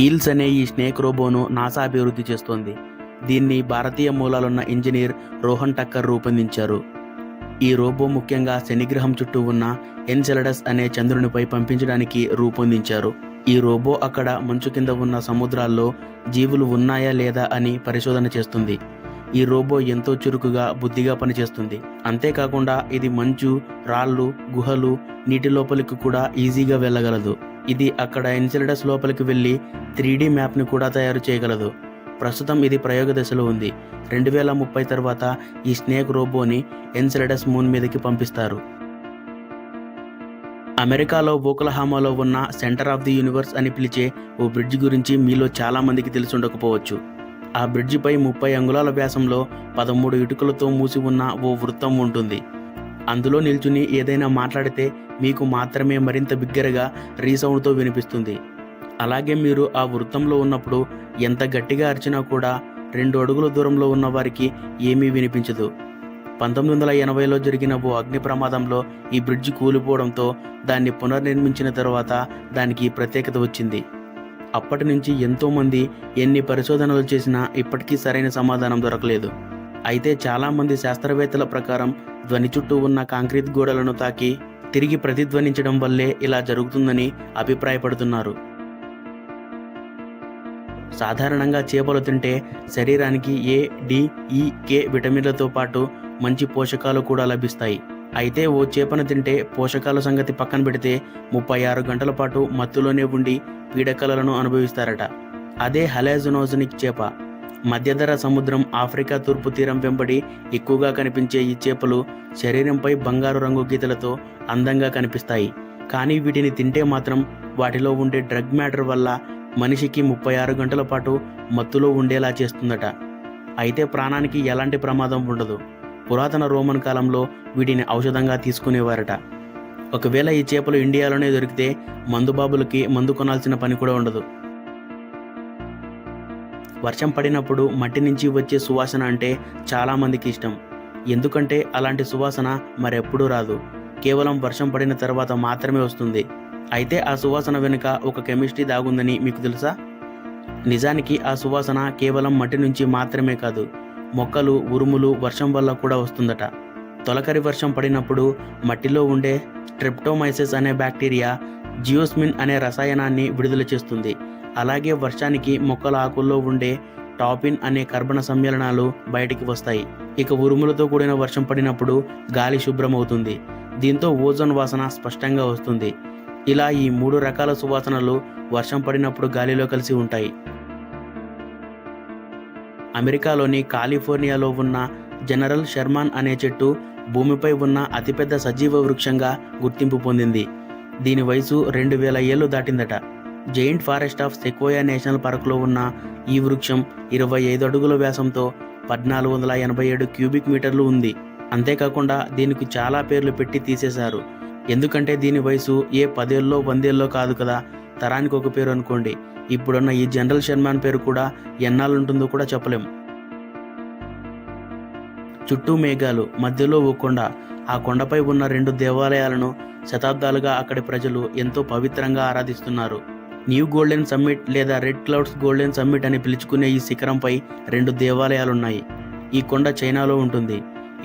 Eels అనే ఈ snake రోబోను NASA అభివృద్ధి చేస్తోంది. దీన్ని భారతీయ మూలాలున్న ఇంజనీర్ రోహన్ టక్కర్ రూపొందించారు. ఈ రోబో ముఖ్యంగా శనిగ్రహం చుట్టూ ఉన్న ఎన్సెలడస్ అనే చంద్రునిపై పంపించడానికి రూపొందించారు. ఈ రోబో అక్కడ మంచు కింద ఉన్న సముద్రాల్లో జీవులు ఉన్నాయా లేదా అని పరిశోధన చేస్తుంది. ఈ రోబో ఎంతో చురుకుగా, బుద్ధిగా పనిచేస్తుంది. అంతేకాకుండా ఇది మంచు, రాళ్ళు, గుహలు, నీటి లోపలికి కూడా ఈజీగా వెళ్ళగలదు. ఇది అక్కడ ఎన్సెలడస్ లోపలికి వెళ్ళి 3D మ్యాప్ని కూడా తయారు చేయగలదు. ప్రస్తుతం ఇది ప్రయోగ దశలో ఉంది. 2030 తర్వాత ఈ స్నేక్ రోబోని ఎన్సెలడస్ మూన్ మీదకి పంపిస్తారు. అమెరికాలో ఓక్లహామాలో ఉన్న సెంటర్ ఆఫ్ ది యూనివర్స్ అని పిలిచే ఓ బ్రిడ్జ్ గురించి మీలో చాలా మందికి తెలిసి ఉండకపోవచ్చు. ఆ బ్రిడ్జిపై 30 అంగుళాల వ్యాసంలో 13 ఇటుకలతో మూసి ఉన్న ఓ వృత్తం ఉంటుంది. అందులో నిల్చుని ఏదైనా మాట్లాడితే మీకు మాత్రమే మరింత బిగ్గరగా రీసౌండ్తో వినిపిస్తుంది. అలాగే మీరు ఆ వృత్తంలో ఉన్నప్పుడు ఎంత గట్టిగా అరిచినా కూడా 2 అడుగుల దూరంలో ఉన్న వారికి ఏమీ వినిపించదు. 1980లో జరిగిన ఓ అగ్ని ప్రమాదంలో ఈ బ్రిడ్జి కూలిపోవడంతో దాన్ని పునర్నిర్మించిన తర్వాత దానికి ప్రత్యేకత వచ్చింది. అప్పటి నుంచి ఎంతోమంది ఎన్ని పరిశోధనలు చేసినా ఇప్పటికీ సరైన సమాధానం దొరకలేదు. అయితే చాలామంది శాస్త్రవేత్తల ప్రకారం ధ్వని చుట్టూ ఉన్న కాంక్రీట్ గోడలను తాకి తిరిగి ప్రతిధ్వనించడం వల్లే ఇలా జరుగుతుందని అభిప్రాయపడుతున్నారు. సాధారణంగా చేపలు తింటే శరీరానికి A, D, E, K విటమిన్లతో పాటు మంచి పోషకాలు కూడా లభిస్తాయి. అయితే ఓ చేపను తింటే పోషకాల సంగతి పక్కన పెడితే 36 గంటల పాటు మత్తులోనే ఉండి పీడకలలను అనుభవిస్తారట. అదే హలాజోనోజనిక్ చేప. మధ్యధరా సముద్రం, ఆఫ్రికా తూర్పు తీరం వెంబడి ఎక్కువగా కనిపించే ఈ చేపలు శరీరంపై బంగారు రంగు గీతలతో అందంగా కనిపిస్తాయి. కానీ వీటిని తింటే మాత్రం వాటిలో ఉండే డ్రగ్ మ్యాటర్ వల్ల మనిషికి 36 గంటల పాటు మత్తులో ఉండేలా చేస్తుందట. అయితే ప్రాణానికి ఎలాంటి ప్రమాదం ఉండదు. పురాతన రోమన్ కాలంలో వీటిని ఔషధంగా తీసుకునేవారట. ఒకవేళ ఈ చేపలు ఇండియాలోనే దొరికితే మందుబాబులకి మందు కొనాల్సిన పని కూడా ఉండదు. వర్షం పడినప్పుడు మట్టి నుంచి వచ్చే సువాసన అంటే చాలామందికి ఇష్టం. ఎందుకంటే అలాంటి సువాసన మరెప్పుడూ రాదు. కేవలం వర్షం పడిన తర్వాత మాత్రమే వస్తుంది. అయితే ఆ సువాసన వెనుక ఒక కెమిస్ట్రీ దాగుందని మీకు తెలుసా? నిజానికి ఆ సువాసన కేవలం మట్టి నుంచి మాత్రమే కాదు, మొక్కలు, ఉరుములు, వర్షం వల్ల కూడా వస్తుందట. తొలకరి వర్షం పడినప్పుడు మట్టిలో ఉండే స్ట్రెప్టోమైసిస్ అనే బ్యాక్టీరియా జియోస్మిన్ అనే రసాయనాన్ని విడుదల చేస్తుంది. అలాగే వర్షానికి మొక్కల ఆకుల్లో ఉండే టాపిన్ అనే కర్బన సమ్మేళనాలు బయటికి వస్తాయి. ఇక ఉరుములతో కూడిన వర్షం పడినప్పుడు గాలి శుభ్రమవుతుంది. దీంతో ఓజోన్ వాసన స్పష్టంగా వస్తుంది. ఇలా ఈ 3 రకాల సువాసనలు వర్షం పడినప్పుడు గాలిలో కలిసి ఉంటాయి. అమెరికాలోని కాలిఫోర్నియాలో ఉన్న జనరల్ షెర్మాన్ అనే చెట్టు భూమిపై ఉన్న అతిపెద్ద సజీవ వృక్షంగా గుర్తింపు పొందింది. దీని వయసు 2000 ఏళ్లు దాటిందట. జైంట్ ఫారెస్ట్ ఆఫ్ సెక్వోయా నేషనల్ పార్క్లో ఉన్న ఈ వృక్షం 25 అడుగుల వ్యాసంతో 1487 క్యూబిక్ మీటర్లు ఉంది. అంతేకాకుండా దీనికి చాలా పేర్లు పెట్టి తీసేశారు. ఎందుకంటే దీని వయసు ఏ 10 ఏళ్ళలో 100 ఏళ్ళలో కాదు కదా, తరానికి ఒక పేరు అనుకోండి. ఇప్పుడున్న ఈ జనరల్ షెర్మాన్ పేరు కూడా ఎన్నాళ్ళుంటుందో కూడా చెప్పలేం. చుట్టూ మేఘాలు, మధ్యలో ఓ కొండ. ఆ కొండపై ఉన్న 2 దేవాలయాలను శతాబ్దాలుగా అక్కడి ప్రజలు ఎంతో పవిత్రంగా ఆరాధిస్తున్నారు. న్యూ గోల్డెన్ సమ్మిట్ లేదా రెడ్ క్లౌడ్స్ గోల్డెన్ సమ్మిట్ అని పిలుచుకునే ఈ శిఖరంపై 2 దేవాలయాలున్నాయి. ఈ కొండ చైనాలో ఉంటుంది.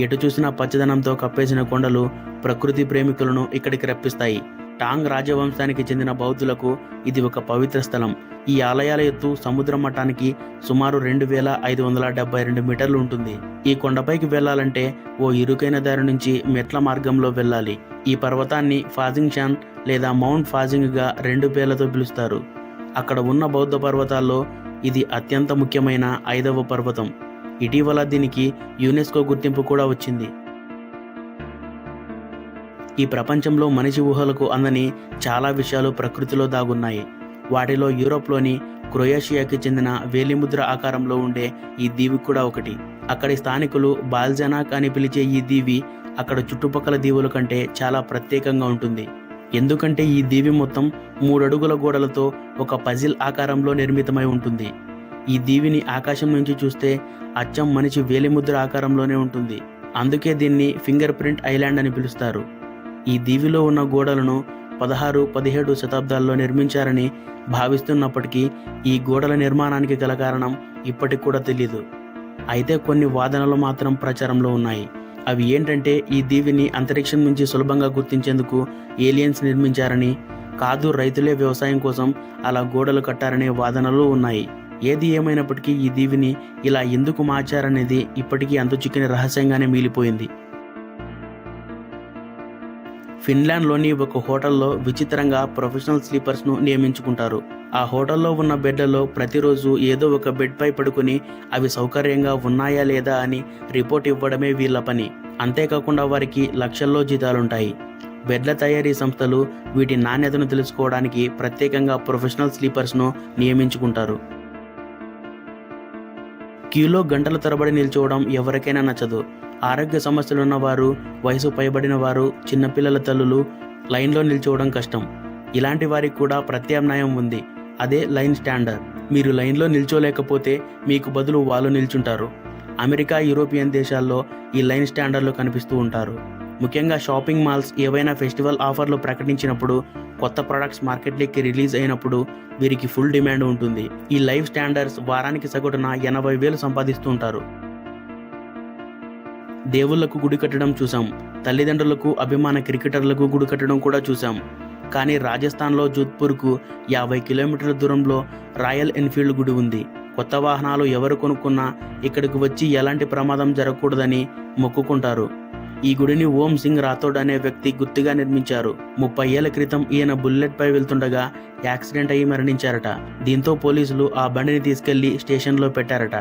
ఎటు చూసినా పచ్చదనంతో కప్పేసిన కొండలు ప్రకృతి ప్రేమికులను ఇక్కడికి రప్పిస్తాయి. టాంగ్ రాజవంశానికి చెందిన బౌద్ధులకు ఇది ఒక పవిత్ర స్థలం. ఈ ఆలయాల ఎత్తు సముద్ర మట్టానికి సుమారు 2572 మీటర్లు ఉంటుంది. ఈ కొండపైకి వెళ్లాలంటే ఓ ఇరుకైన దారి నుంచి మెట్ల మార్గంలో వెళ్ళాలి. ఈ పర్వతాన్ని ఫాజింగ్ షాన్ లేదా మౌంట్ ఫాజింగ్గా 2 పేర్లతో పిలుస్తారు. అక్కడ ఉన్న బౌద్ధ పర్వతాల్లో ఇది అత్యంత ముఖ్యమైన 5వ పర్వతం. ఇటీవల దీనికి యునెస్కో గుర్తింపు కూడా వచ్చింది. ఈ ప్రపంచంలో మనిషి ఊహలకు అందని చాలా విషయాలు ప్రకృతిలో దాగున్నాయి. వాటిలో యూరోప్లోని క్రొయేషియాకి చెందిన వేలిముద్ర ఆకారంలో ఉండే ఈ దీవి కూడా ఒకటి. అక్కడి స్థానికులు బాల్జనాక్ అని పిలిచే ఈ దీవి అక్కడ చుట్టుపక్కల దీవుల కంటే చాలా ప్రత్యేకంగా ఉంటుంది. ఎందుకంటే ఈ దీవి మొత్తం 3 అడుగుల గోడలతో ఒక పజిల్ ఆకారంలో నిర్మితమై ఉంటుంది. ఈ దీవిని ఆకాశం నుంచి చూస్తే అచ్చం మనిషి వేలిముద్ర ఆకారంలోనే ఉంటుంది. అందుకే దీన్ని ఫింగర్ ప్రింట్ ఐలాండ్ అని పిలుస్తారు. ఈ దీవిలో ఉన్న గోడలను 16, 17 శతాబ్దాల్లో నిర్మించారని భావిస్తున్నప్పటికీ ఈ గోడల నిర్మాణానికి గల కారణం ఇప్పటికి కూడా తెలియదు. అయితే కొన్ని వాదనలు మాత్రం ప్రచారంలో ఉన్నాయి. అవి ఏంటంటే ఈ దీవిని అంతరిక్షం నుంచి సులభంగా గుర్తించేందుకు ఏలియన్స్ నిర్మించారని, కాదు రైతులే వ్యవసాయం కోసం అలా గోడలు కట్టారనే వాదనలు ఉన్నాయి. ఏది ఏమైనప్పటికీ ఈ దీవిని ఇలా ఎందుకు మార్చారనేది ఇప్పటికీ అంతుచిక్కని రహస్యంగానే మిగిలిపోయింది. ఫిన్లాండ్లోని ఒక హోటల్లో విచిత్రంగా ప్రొఫెషనల్ స్లీపర్స్ను నియమించుకుంటారు. ఆ హోటల్లో ఉన్న బెడ్లలో ప్రతిరోజు ఏదో ఒక బెడ్పై పడుకొని అవి సౌకర్యంగా ఉన్నాయా లేదా అని రిపోర్ట్ ఇవ్వడమే వీళ్ళ పని. అంతేకాకుండా వారికి లక్షల్లో జీతాలుంటాయి. బెడ్ల తయారీ సంస్థలు వీటి నాణ్యతను తెలుసుకోవడానికి ప్రత్యేకంగా ప్రొఫెషనల్ స్లీపర్స్ను నియమించుకుంటారు. క్యూలో గంటల తరబడి నిల్చోవడం ఎవరికైనా నచ్చదు. ఆరోగ్య సమస్యలున్న వారు, వయసు పైబడిన వారు, చిన్నపిల్లల తల్లులు లైన్లో నిల్చోవడం కష్టం. ఇలాంటి వారికి కూడా ప్రత్యామ్నాయం ఉంది. అదే లైన్ స్టాండర్. మీరు లైన్లో నిల్చోలేకపోతే మీకు బదులు వాళ్ళు నిల్చుంటారు. అమెరికా, యూరోపియన్ దేశాల్లో ఈ లైన్ స్టాండర్లు కనిపిస్తూ ఉంటారు. ముఖ్యంగా షాపింగ్ మాల్స్ ఏవైనా ఫెస్టివల్ ఆఫర్లు ప్రకటించినప్పుడు, కొత్త ప్రొడక్ట్స్ మార్కెట్లోకి రిలీజ్ అయినప్పుడు వీరికి ఫుల్ డిమాండ్ ఉంటుంది. ఈ లైవ్ స్టాండర్డ్స్ వారానికి సగటున 80,000 సంపాదిస్తూ ఉంటారు. దేవుళ్లకు గుడి కట్టడం చూసాం. తల్లిదండ్రులకు, అభిమాన క్రికెటర్లకు గుడి కట్టడం కూడా చూసాం. కానీ రాజస్థాన్లో జోధ్పూర్కు 50 కిలోమీటర్ల దూరంలో రాయల్ ఎన్ఫీల్డ్ గుడి ఉంది. కొత్త వాహనాలు ఎవరు కొనుక్కున్నా ఇక్కడికి వచ్చి ఎలాంటి ప్రమాదం జరగకూడదని మొక్కుకుంటారు. ఈ గుడిని ఓం సింగ్ రాథోడ్ అనే వ్యక్తి గుర్తుగా నిర్మించారు. 30 ఏళ్ల క్రితం ఈయన బుల్లెట్ పై వెళ్తుండగా యాక్సిడెంట్ అయ్యి మరణించారట. దీంతో పోలీసులు ఆ బండిని తీసుకెళ్లి స్టేషన్లో పెట్టారట.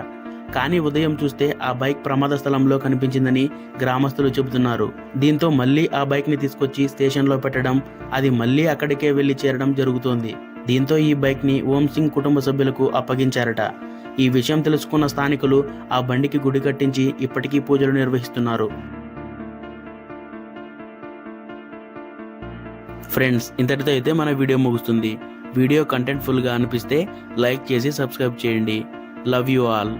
కానీ ఉదయం చూస్తే ఆ బైక్ ప్రమాద స్థలంలో కనిపించిందని గ్రామస్తులు చెబుతున్నారు. దీంతో మళ్ళీ ఆ బైక్ని తీసుకొచ్చి స్టేషన్లో పెట్టడం, అది మళ్ళీ అక్కడికే వెళ్లి చేరడం జరుగుతోంది. దీంతో ఈ బైక్ని ఓం సింగ్ కుటుంబ సభ్యులకు అప్పగించారట. ఈ విషయం తెలుసుకున్న స్థానికులు ఆ బండికి గుడి కట్టించి ఇప్పటికీ పూజలు నిర్వహిస్తున్నారు. ఫ్రెండ్స్, ఇంతటితో అయితే మన వీడియో ముగుస్తుంది. వీడియో కంటెంట్ ఫుల్గా అనిపిస్తే లైక్ చేసి సబ్స్క్రైబ్ చేయండి. Love you all.